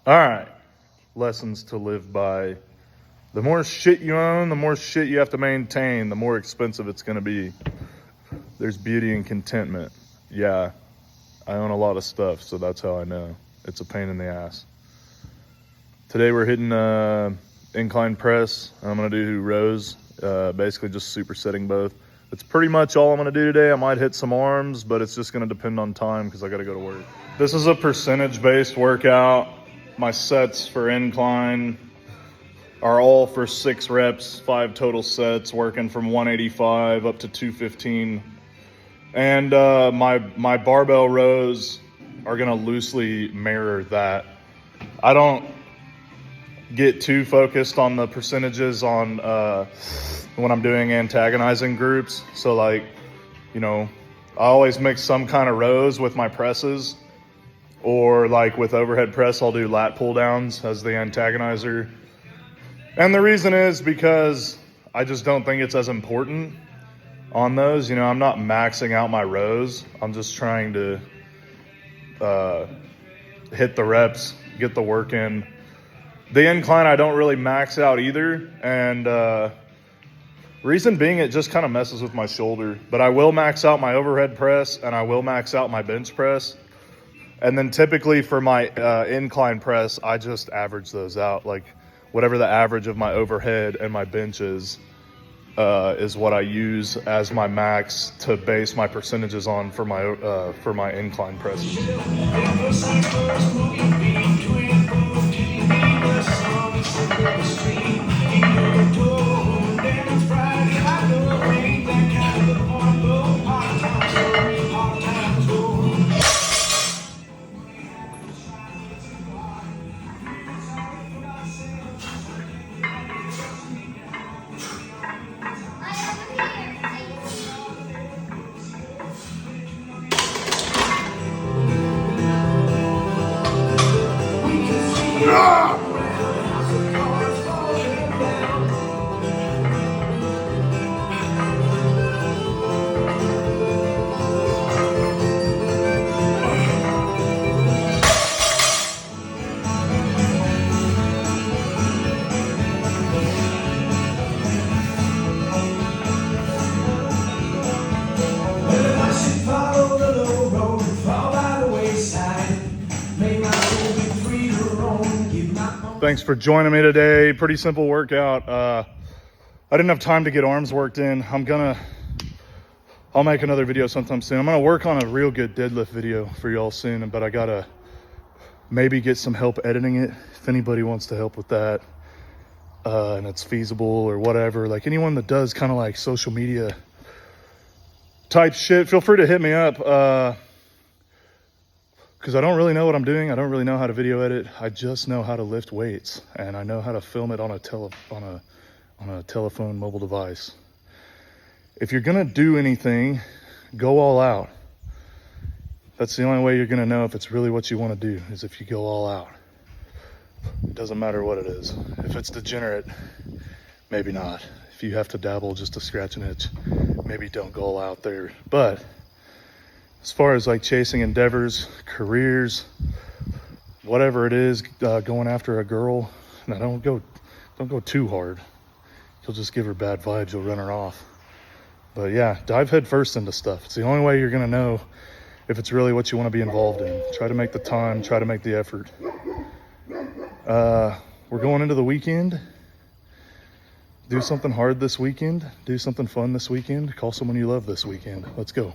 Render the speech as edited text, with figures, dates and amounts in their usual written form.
All right, lessons to live by. The more shit you own, the more shit you have to maintain, the more expensive it's gonna be. There's beauty in contentment. Yeah, I own a lot of stuff, so that's how I know. It's a pain in the ass. Today we're hitting incline press. I'm gonna do rows, basically just supersetting both. It's pretty much all I'm gonna do today. I might hit some arms, but it's just gonna depend on time because I gotta go to work. This is a percentage-based workout. My sets for incline are all for 6 reps, 5 total sets, working from 185 up to 215. And my barbell rows are gonna loosely mirror that. I don't get too focused on the percentages on when I'm doing antagonizing groups. So like, you know, I always mix some kind of rows with my presses, or like with overhead press, I'll do lat pull downs as the antagonizer. And the reason is because I just don't think it's as important on those. You know, I'm not maxing out my rows. I'm just trying to hit the reps, get the work in. The incline, I don't really max out either. And reason being, it just kind of messes with my shoulder. But I will max out my overhead press and I will max out my bench press. And then typically for my incline press, I just average those out. Like whatever the average of my overhead and my bench is what I use as my max to base my percentages on for my incline press. Thanks for joining me today. Pretty simple workout. I didn't have time to get arms worked in. I'll make another video sometime soon. I'm gonna work on a real good deadlift video for y'all soon, but I gotta maybe get some help editing it. If anybody wants to help with that, and it's feasible or whatever, like anyone that does kind of like social media type shit, feel free to hit me up. Because I don't really know what I'm doing. I don't really know how to video edit. I just know how to lift weights, and I know how to film it on a telephone mobile device. If you're gonna do anything, go all out. That's the only way you're gonna know if it's really what you want to do, is if you go all out. It doesn't matter what it is. If it's degenerate, maybe not. If you have to dabble just to scratch an itch, maybe don't go all out there. But as far as like chasing endeavors, careers, whatever it is, going after a girl, now don't go too hard. You'll just give her bad vibes. You'll run her off. But yeah, dive head first into stuff. It's the only way you're gonna know if it's really what you want to be involved in. Try to make the time. Try to make the effort. We're going into the weekend. Do something hard this weekend. Do something fun this weekend. Call someone you love this weekend. Let's go.